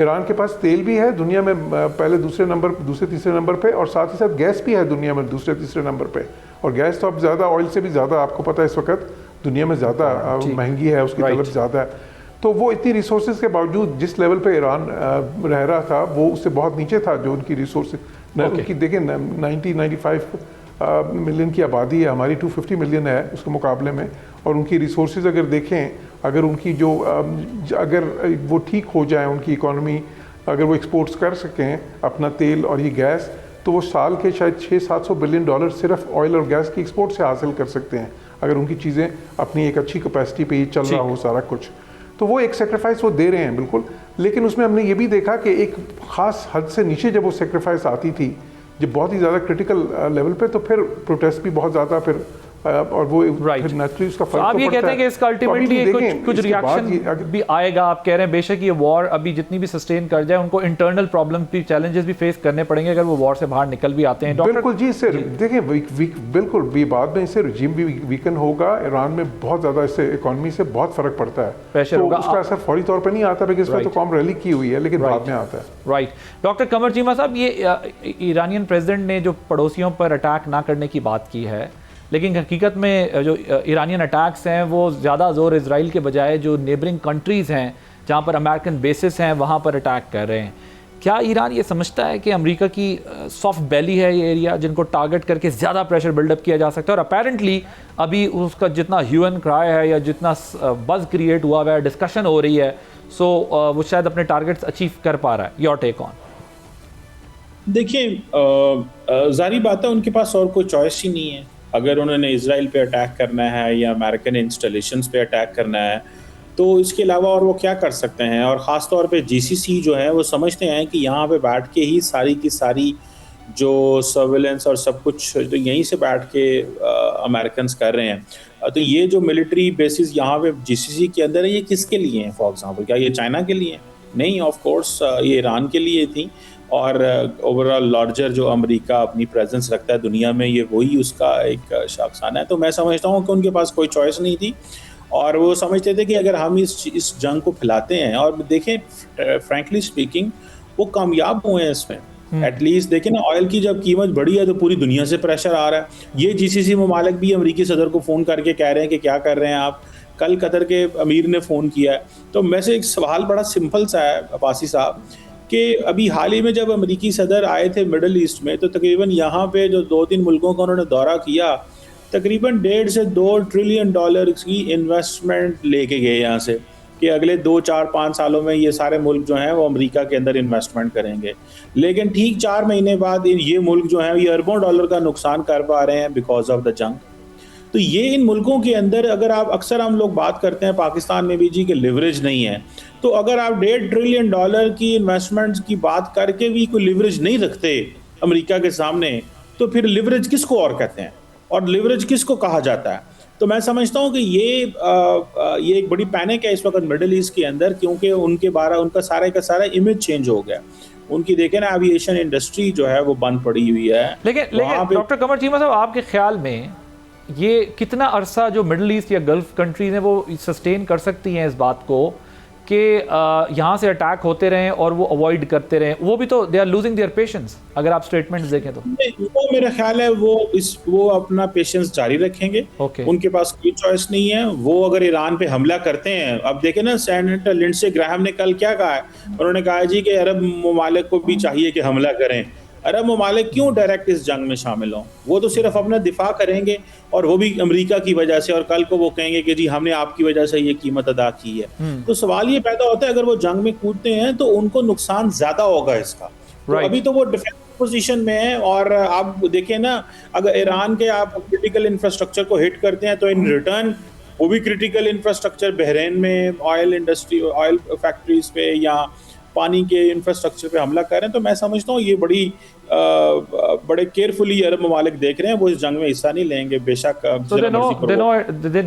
ईरान के पास तेल भी है दुनिया में पहले दूसरे तीसरे नंबर पे, और साथ ही साथ गैस भी है दुनिया में दूसरे तीसरे नंबर पे, और गैस तो अब ज़्यादा ऑयल से भी ज़्यादा आपको पता है इस वक्त दुनिया में ज़्यादा महंगी है, उसकी तलब ज़्यादा है। तो वो इतनी रिसोर्सेज के बावजूद जिस लेवल पे ईरान रह रहा था वो उससे बहुत नीचे था जो उनकी रिसोर्स उनकी देखिए 95 मिलियन की आबादी है, हमारी 250 मिलियन है उसके मुकाबले में, और उनकी रिसोर्सेज अगर देखें, अगर उनकी जो अगर वो ठीक हो जाए उनकी इकॉनमी, अगर वो एक्सपोर्ट्स कर सकें अपना तेल और ये गैस, तो वो साल के शायद 600-700 बिलियन डॉलर सिर्फ ऑयल और गैस की एक्सपोर्ट से हासिल कर सकते हैं, अगर उनकी चीज़ें अपनी एक अच्छी कैपेसिटी पे ही चल रहा हो सारा कुछ। तो वो एक सेक्रीफाइस वो दे रहे हैं बिल्कुल, लेकिन उसमें हमने ये भी देखा कि एक ख़ास हद से नीचे जब वो सेक्रीफाइस आती थी, जब बहुत ही ज़्यादा क्रिटिकल लेवल पे, तो फिर प्रोटेस्ट भी बहुत ज़्यादा फिर और वो फिर नेचुरली उसका फर्क आप ये कहते हैं कि इसका अल्टीमेटली कुछ रिएक्शन भी आएगा। आप कह रहे हैं बेशक ये वॉर अभी जितनी भी सस्टेन कर जाए, उनको इंटरनल प्रॉब्लम भी, चैलेंजेस भी फेस करने पड़ेंगे अगर वो वॉर से बाहर निकल भी आते हैं। बिल्कुल जी, इससे देखिए बिल्कुल भी बाद में इससे रिजीम भी वीकन होगा, ईरान में बहुत ज़्यादा इससे इकॉनमी से बहुत फ़र्क पड़ता है, प्रेशर होगा, उसका असर फौरी तौर पर नहीं आता, बिकॉज़ इसमें तो कॉम रैली की हुई है, लेकिन बाद में आता है। राइट। डॉक्टर कमर चीमा साहब, ये ईरानियन प्रेसिडेंट ने जो पड़ोसियों पर अटैक ना करने की बात की है, लेकिन हकीकत में जो ईरानियन अटैक्स हैं वो ज़्यादा ज़ोर इजराइल के बजाय जो नेबरिंग कंट्रीज़ हैं जहाँ पर अमेरिकन बेसिस हैं वहाँ पर अटैक कर रहे हैं। क्या ईरान ये समझता है कि अमेरिका की सॉफ्ट बैली है ये एरिया, जिनको टारगेट करके ज़्यादा प्रेशर बिल्डअप किया जा सकता है? और अपेरेंटली अभी उसका जितना ह्यू एंड क्राई है या जितना बज़ क्रिएट हुआ है, डिस्कशन हो रही है, सो वो शायद अपने टारगेट्स अचीव कर पा रहा है। Your take on? देखिए, जारी बात है उनके पास और कोई चॉइस ही नहीं है। अगर उन्होंने इजराइल पे अटैक करना है या अमेरिकन इंस्टॉलेशंस पे अटैक करना है, तो इसके अलावा और वो क्या कर सकते हैं? और ख़ास तौर पे जीसीसी जो है वो समझते हैं कि यहाँ पे बैठ के ही सारी की सारी जो सर्विलेंस और सब कुछ तो यहीं से बैठ के अमेरिकन कर रहे हैं। तो ये जो मिलिट्री बेसिस यहाँ पे जीसीसी के अंदर है, ये किसके लिए हैं? फॉर एग्जाम्पल, क्या ये चाइना के लिए? नहीं, ऑफ कोर्स ये ईरान के लिए थी। और ओवरऑल लार्जर जो अमेरिका अपनी प्रेजेंस रखता है दुनिया में, ये वही उसका एक शाखसाना है। तो मैं समझता हूँ कि उनके पास कोई चॉइस नहीं थी, और वो समझते थे कि अगर हम इस जंग को फैलाते हैं, और देखें फ्रैंकली स्पीकिंग वो कामयाब हुए हैं इसमें। एटलीस्ट देखें ना, ऑयल की जब कीमत बढ़ी है तो पूरी दुनिया से प्रेशर आ रहा है। ये जीसीसी ममालिक भी अमेरिकी सदर को फ़ोन करके कह रहे हैं कि क्या कर रहे हैं आप। कल कतर के अमीर ने फ़ोन किया है। तो मैं से एक सवाल बड़ा सिंपल सा है अब्बासी साहब, कि अभी हाल ही में जब अमेरिकी सदर आए थे मिडल ईस्ट में, तो तकरीबन यहाँ पे जो 2-3 मुल्कों का उन्होंने दौरा किया, तकरीबन 1.5 से 2 ट्रिलियन डॉलर की इन्वेस्टमेंट लेके गए यहाँ से, कि अगले 2, 4, 5 सालों में ये सारे मुल्क जो हैं वो अमेरिका के अंदर इन्वेस्टमेंट करेंगे। लेकिन ठीक 4 महीने बाद ये मुल्क जो हैं ये अरबों डॉलर का नुकसान कर पा रहे हैं बिकॉज ऑफ द जंग। तो ये इन मुल्कों के अंदर, अगर आप अक्सर हम लोग बात करते हैं पाकिस्तान में भी जी कि लिवरेज नहीं है, तो अगर आप 1.5 ट्रिलियन डॉलर की इन्वेस्टमेंट्स की बात करके भी कोई लिवरेज नहीं रखते अमेरिका के सामने, तो फिर लिवरेज किसको और कहते हैं और लिवरेज किसको कहा जाता है? तो मैं समझता हूँ कि ये एक बड़ी पैनिक है इस वक्त मिडिल ईस्ट के अंदर, क्योंकि उनका सारा का सारा इमेज चेंज हो गया। उनकी देखें ना, एविएशन इंडस्ट्री जो है वो बंद पड़ी हुई है। लेकिन डॉक्टर कमर चीमा साहब, आपके ख्याल में ये कितना अरसा जो मिडिल ईस्ट या गल्फ कंट्रीज हैं वो सस्टेन कर सकती हैं इस बात को कि यहाँ से अटैक होते रहें और वो अवॉइड करते रहें? वो भी तो they are losing their patience, अगर आप स्टेटमेंट्स देखें तो। वो मेरा ख्याल है वो अपना पेशेंस जारी रखेंगे। उनके पास कोई चॉइस नहीं है। वो अगर ईरान पे हमला करते हैं, अब देखें ना, सेनेटर लिंडसे ग्राहम ने कल क्या कहा है? उन्होंने कहा जी कि अरब ममालिक को भी चाहिए कि हमला करें। अरब ममालिक क्यों डायरेक्ट इस जंग में शामिल हों? वो तो सिर्फ अपना दिफा करेंगे, और वो भी अमेरिका की वजह से, और कल को वो कहेंगे कि जी हमने आपकी वजह से ये कीमत अदा की है। तो सवाल ये पैदा होता है, अगर वो जंग में कूदते हैं तो उनको नुकसान ज्यादा होगा इसका। तो अभी तो वो डिफेंस पोजीशन में है, और आप देखें ना, अगर ईरान के आप क्रिटिकल इंफ्रास्ट्रक्चर को हिट करते हैं तो इन रिटर्न वो भी क्रिटिकल इंफ्रास्ट्रक्चर बहरीन में ऑयल इंडस्ट्री, ऑयल फैक्ट्रीज पे या पानी के इंफ्रास्ट्रक्चर पे हमला कर रहे हैं। तो मैं समझता हूँ ये बड़े केयरफुली अरब ममालिक देख रहे हैं, वो इस जंग में हिस्सा नहीं लेंगे बेशक।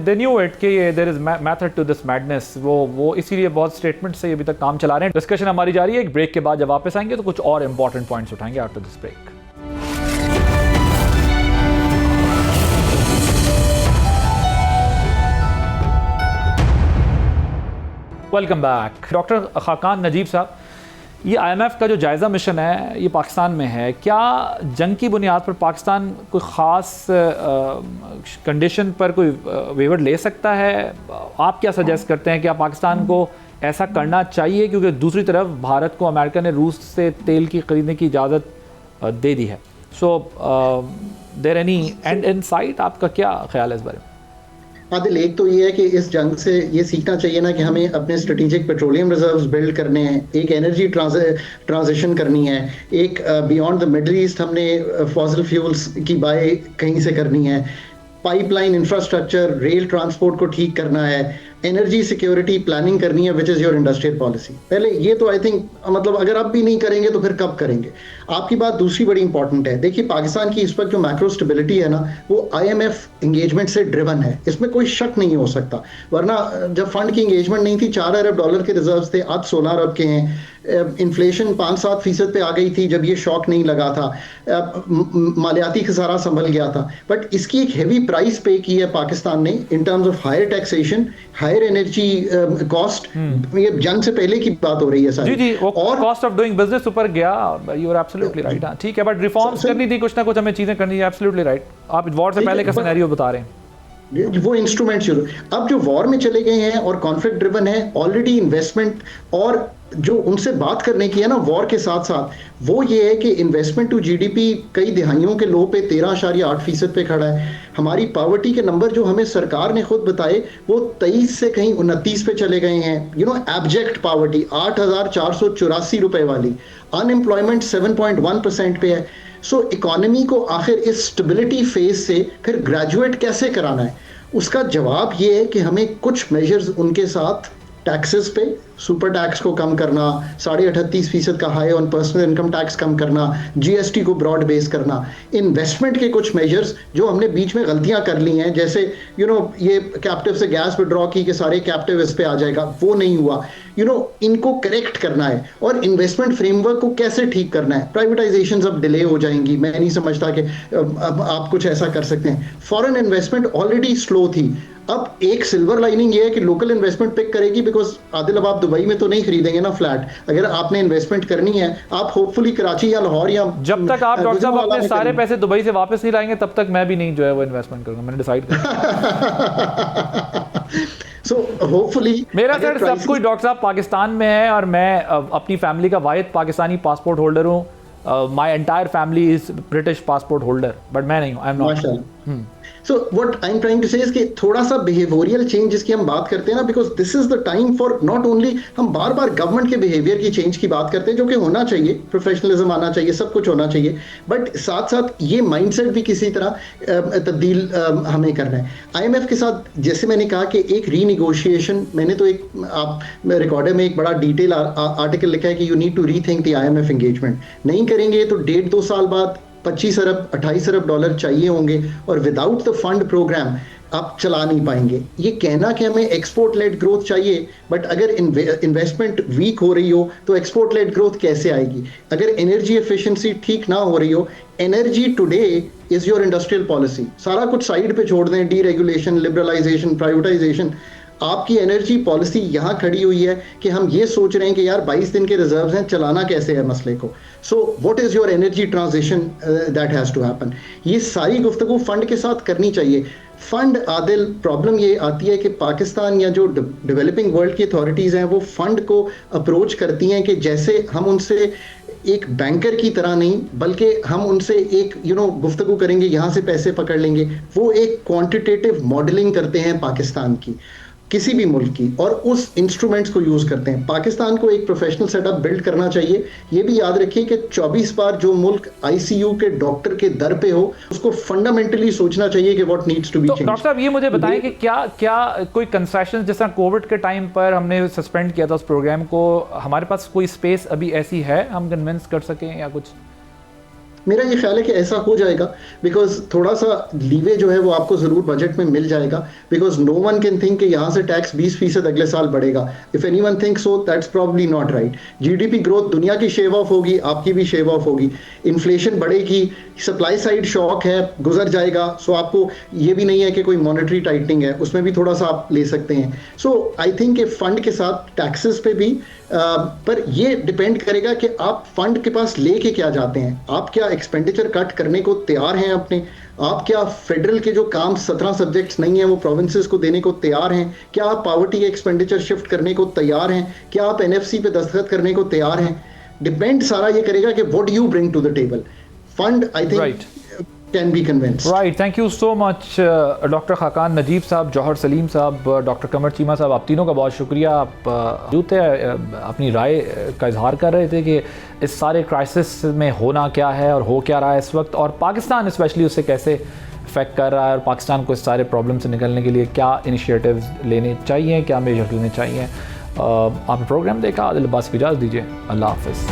they knew it कि there is method to this madness। वो इसीलिए बहुत स्टेटमेंट से अभी तक काम चला रहे हैं। डिस्कशन हमारी जारी है। एक ब्रेक के बाद जब वापस आएंगे तो कुछ और इंपॉर्टेंट पॉइंट्स उठाएंगे after this break. Welcome back. Doctor Khaqan Najeeb sahab, ये IMF का जो जायज़ा मिशन है ये पाकिस्तान में है, क्या जंग की बुनियाद पर पाकिस्तान कोई ख़ास कंडीशन पर कोई वेवर ले सकता है? आप क्या सजेस्ट करते हैं कि पाकिस्तान को ऐसा करना चाहिए? क्योंकि दूसरी तरफ भारत को अमेरिका ने रूस से तेल की ख़रीदने की इजाज़त दे दी है. So there any end in sight? आपका क्या ख्याल है इस बारे में? आदिल, एक तो ये है कि इस जंग से ये सीखना चाहिए ना कि हमें अपने स्ट्रेटेजिक पेट्रोलियम रिजर्व्स बिल्ड करने हैं, एक एनर्जी ट्रांजिशन करनी है, एक बियॉन्ड द मिडल ईस्ट हमने फॉसिल फ्यूल्स की बाय कहीं से करनी है, पाइपलाइन इंफ्रास्ट्रक्चर रेल ट्रांसपोर्ट को ठीक करना है, एनर्जी सिक्योरिटी प्लानिंग करनी है, which is your industrial policy. पहले ये तो आई थिंक मतलब अगर अब भी नहीं करेंगे तो फिर कब करेंगे. आपकी बात दूसरी बड़ी इंपॉर्टेंट है. देखिए, पाकिस्तान की इस वक्त जो मैक्रो स्टेबिलिटी है ना, वो IMF एंगेजमेंट से ड्रिवन है, इसमें कोई शक नहीं हो सकता. वरना जब फंड की एंगेजमेंट नहीं थी, $4 अरब के रिजर्व थे, आज 16 अरब के हैं. इन्फ्लेशन 5-7% पे आ गई थी जब ये शॉक नहीं लगा था. मालियाती खसारा संभल गया था. बट इसकी एक हेवी प्राइस पे की है पाकिस्तान ने in terms of higher taxation, higher energy cost. ये जंग से पहले की बात हो रही है सारी. जी, वो कॉस्ट ऑफ डूइंग बिजनेस ऊपर गया. You are absolutely right. हाँ, ठीक है, बट रिफॉर्म्स करनी थी, कुछ ना कुछ हमें चीजें करनी है. Absolutely right. आप वॉर से पहले का सिनेरियो बता रहे हैं. वो इंस्ट्रूमेंट शुरू. अब जो वॉर में चले गए हैं और कॉन्फ्लिक्ट ड्रिवन है, ऑलरेडी इन्वेस्टमेंट और जो उनसे बात करने की है ना वॉर के साथ साथ, वो ये है कि इन्वेस्टमेंट टू GDP कई दिहाइयों के लो पे 13.8% पे खड़ा है. हमारी पॉवर्टी के नंबर जो हमें सरकार ने खुद बताए वो 23 से कहीं 29 पे चले गए हैं. एब्जेक्ट पॉवर्टी 8,484 रुपए वाली. अनएम्प्लॉयमेंट 7.1% पे है. सो इकोनॉमी को आखिर इस स्टेबिलिटी फेज से फिर ग्रेजुएट कैसे कराना है, उसका जवाब ये है कि हमें कुछ मेजर्स उनके साथ टैक्सेस पे, सुपर टैक्स को कम करना, 38.5% का high on personal income tax कम करना, GST को ब्रॉड बेस करना, इन्वेस्टमेंट के कुछ मेजर्स जो हमने बीच में गलतियां कर ली हैं, जैसे ये कैप्टिव से गैस विड्रॉ की कि सारे कैप्टिव इस पे आ जाएगा, वो नहीं हुआ. इनको करेक्ट करना है. और इन्वेस्टमेंट फ्रेमवर्क को कैसे ठीक करना है. प्राइवेटाइजेशन अब डिले हो जाएंगी, मैं नहीं समझता कि अब आप कुछ ऐसा कर सकते हैं. फॉरेन इन्वेस्टमेंट ऑलरेडी स्लो थी. अब एक सिल्वर लाइनिंग ये है कि लोकल इन्वेस्टमेंट पिक करेगी, बिकॉज आदिल अब आप दुबई में तो नहीं खरीदेंगे ना फ्लैट. अगर आपने इन्वेस्टमेंट करनी है, आप होपफुली कराची या लाहौर या जब तक आप डॉक्टर साहब अपने सारे पैसे दुबई से वापस नहीं लाएंगे तब तक मैं भी नहीं जो है वो इन्वेस्टमेंट करूंगा. मैंने डिसाइड किया. So hopefully मेरा सर सब कुछ डॉक्टर साहब पाकिस्तान में है और मैं अपनी फैमिली का वाहिद पाकिस्तानी पासपोर्ट होल्डर हूँ. My entire family is British passport holder, but मैं नहीं हूँ. I am not. So what I'm trying to say is कि थोड़ा सा बिहेवियरल चेंज जिसकी हम बात करते हैं ना, because this is the time for not only, हम बार बार गवर्नमेंट के बिहेवियर की चेंज की बात करते हैं जो कि होना चाहिए, प्रोफेशनलिज्म आना चाहिए, सब कुछ होना चाहिए, बट साथ साथ ये माइंडसेट भी किसी तरह तब्दील हमें करना है. IMF के साथ जैसे मैंने कहा कि एक रीनिगोशिएशन, मैंने तो एक आप रिकॉर्डर में एक बड़ा डिटेल आर्टिकल लिखा है कि you need to rethink the IMF engagement. नहीं करेंगे तो 1.5-2 साल बाद 25 अरब 28 अरब डॉलर चाहिए होंगे और विदाउट द फंड प्रोग्राम आप चला नहीं पाएंगे. ये कहना कि हमें एक्सपोर्ट लेड ग्रोथ चाहिए, बट अगर इन्वेस्टमेंट वीक हो रही हो तो एक्सपोर्ट लेड ग्रोथ कैसे आएगी? अगर एनर्जी एफिशिएंसी ठीक ना हो रही हो, energy today is your industrial policy. सारा कुछ साइड पे छोड़ दें, डीरेगुलेशन, लिबरलाइजेशन, प्राइवेटाइजेशन. आपकी एनर्जी पॉलिसी यहाँ खड़ी हुई है कि हम ये सोच रहे हैं कि यार 22 दिन के रिजर्व्स हैं, चलाना कैसे है मसले को. So what is your energy transition that has to happen. ये सारी गुफ्तगू फंड के साथ करनी चाहिए. फंड आदिल, प्रॉब्लम ये आती है कि पाकिस्तान या जो डेवलपिंग वर्ल्ड की अथॉरिटीज़ हैं वो फंड को अप्रोच करती हैं कि जैसे हम उनसे एक बैंकर की तरह नहीं, बल्कि हम उनसे एक गुफ्तगू करेंगे, यहाँ से पैसे पकड़ लेंगे. वो एक क्वांटिटेटिव मॉडलिंग करते हैं पाकिस्तान की, किसी भी मुल्क की, और उस इंस्ट्रूमेंट्स को यूज करते हैं. पाकिस्तान को एक प्रोफेशनल सेटअप बिल्ड करना चाहिए. ये भी याद रखिए कि 24 बार जो मुल्क ICU के डॉक्टर के दर पे हो, उसको फंडामेंटली सोचना चाहिए कि what needs to be changed. Doctor साहब ये मुझे बताएं कि क्या कोई कंसेशन, जैसा कोविड के टाइम पर हमने सस्पेंड किया था उस प्रोग्राम को, हमारे पास कोई स्पेस अभी ऐसी है हम कन्विंस कर सकें या कुछ? मेरा ये ख्याल है कि ऐसा हो जाएगा, बिकॉज थोड़ा सा लीवे जो है वो आपको जरूर बजट में मिल जाएगा, because no one can think कि यहाँ से टैक्स 20% अगले साल बढ़ेगा. If anyone thinks so, that's probably not right. GDP growth दुनिया की शेव ऑफ होगी, आपकी भी शेव ऑफ होगी. इन्फ्लेशन बढ़ेगी, सप्लाई साइड शॉक है, गुजर जाएगा. सो आपको ये भी नहीं है कि कोई मॉनेटरी टाइटनिंग है, उसमें भी थोड़ा सा आप ले सकते हैं. सो आई थिंक कि फंड के साथ टैक्सेस पे भी पर ये डिपेंड करेगा कि आप फंड के पास लेके क्या जाते हैं. आप क्या एक्सपेंडिचर कट करने को तैयार हैं अपने? आप क्या फेडरल के जो काम 17 सब्जेक्ट्स नहीं है वो प्रोविंसेस को देने को तैयार हैं? क्या आप पॉवर्टी एक्सपेंडिचर शिफ्ट करने को तैयार हैं? क्या आप NFC पे दस्तखत करने को तैयार हैं? डिपेंड सारा ये करेगा कि what you bring to the table. fund, I think, Right. can be convinced. Right, thank you so much doctor Khaqan Najeeb sahab, Johar Saleem साहब, डॉक्टर कमर चीमा साहब, आप तीनों का बहुत शुक्रिया। आप मौजूद थे, अपनी राय का इजहार कर रहे थे कि इस सारे क्राइसिस में होना क्या है और हो क्या रहा है इस वक्त, और पाकिस्तान स्पेशली उससे कैसे इफेक्ट कर रहा है, और पाकिस्तान को इस सारे प्रॉब्लम से निकलने के लिए क्या इनिशिएटिव्स लेने चाहिए, क्या मेजर लेने चाहिए। आपने प्रोग्राम देखा, आदिल अब्बास की इजाज़त दीजिए, अल्लाह हाफिज़।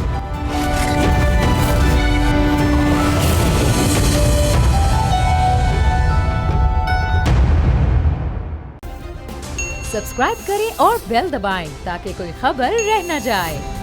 सब्सक्राइब करें और बेल दबाएं ताकि कोई खबर रह न जाए।